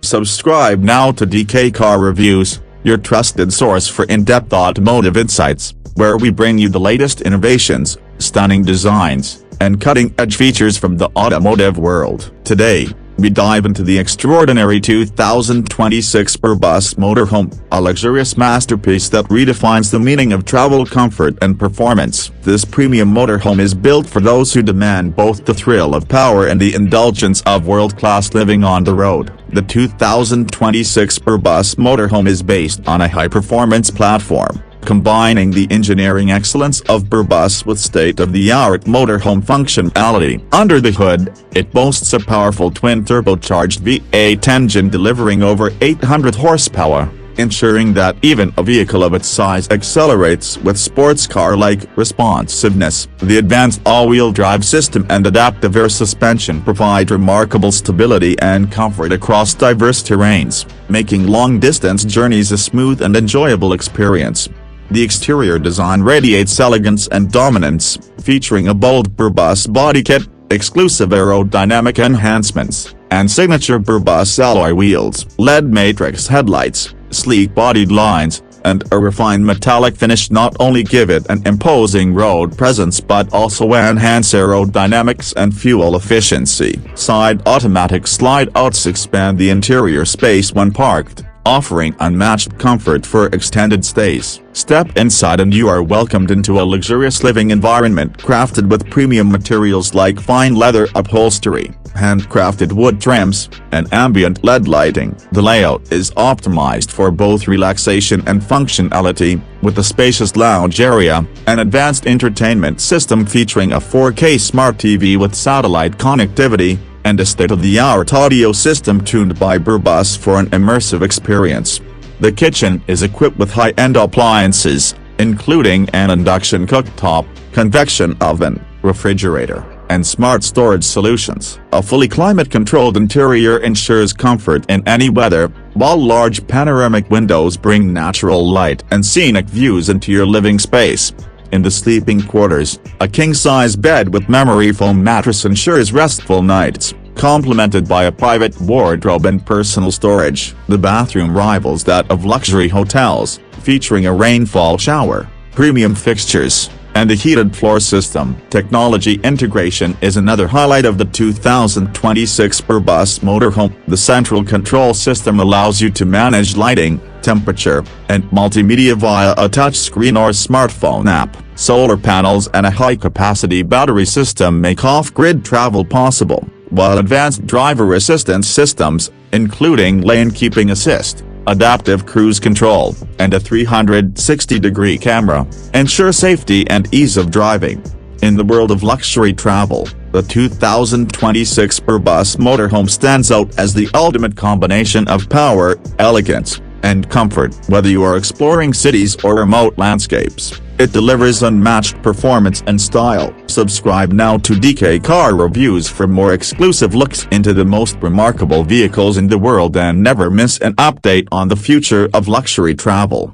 Subscribe now to DK Car Reviews, your trusted source for in-depth automotive insights, where we bring you the latest innovations, stunning designs, and cutting-edge features from the automotive world. Today, we dive into the extraordinary 2026 Brabus Motorhome, a luxurious masterpiece that redefines the meaning of travel comfort and performance. This premium motorhome is built for those who demand both the thrill of power and the indulgence of world-class living on the road. The 2026 Brabus Motorhome is based on a high-performance platform, combining the engineering excellence of Brabus with state-of-the-art motorhome functionality. Under the hood, it boasts a powerful twin-turbocharged V8 engine delivering over 800 horsepower, ensuring that even a vehicle of its size accelerates with sports car-like responsiveness. The advanced all-wheel drive system and adaptive air suspension provide remarkable stability and comfort across diverse terrains, making long-distance journeys a smooth and enjoyable experience. The exterior design radiates elegance and dominance, featuring a bold Brabus body kit, exclusive aerodynamic enhancements, and signature Brabus alloy wheels. LED matrix headlights, sleek bodied lines, and a refined metallic finish not only give it an imposing road presence but also enhance aerodynamics and fuel efficiency. Side automatic slide-outs expand the interior space when parked, offering unmatched comfort for extended stays. Step inside and you are welcomed into a luxurious living environment crafted with premium materials like fine leather upholstery, handcrafted wood trims, and ambient LED lighting. The layout is optimized for both relaxation and functionality, with a spacious lounge area, an advanced entertainment system featuring a 4K smart TV with satellite connectivity, and a state-of-the-art audio system tuned by Brabus for an immersive experience. The kitchen is equipped with high-end appliances, including an induction cooktop, convection oven, refrigerator, and smart storage solutions. A fully climate-controlled interior ensures comfort in any weather, while large panoramic windows bring natural light and scenic views into your living space. In the sleeping quarters, a king-size bed with memory foam mattress ensures restful nights, complemented by a private wardrobe and personal storage. The bathroom rivals that of luxury hotels, featuring a rainfall shower, premium fixtures, and a heated floor system. Technology integration is another highlight of the 2026 Brabus Motorhome. The central control system allows you to manage lighting, temperature, and multimedia via a touchscreen or smartphone app. Solar panels and a high-capacity battery system make off-grid travel possible, while advanced driver assistance systems, including lane keeping assist, adaptive cruise control, and a 360-degree camera, ensure safety and ease of driving. In the world of luxury travel, the 2026 Brabus Motorhome stands out as the ultimate combination of power, elegance, and comfort. Whether you are exploring cities or remote landscapes, it delivers unmatched performance and style. Subscribe now to DK Car Reviews for more exclusive looks into the most remarkable vehicles in the world and never miss an update on the future of luxury travel.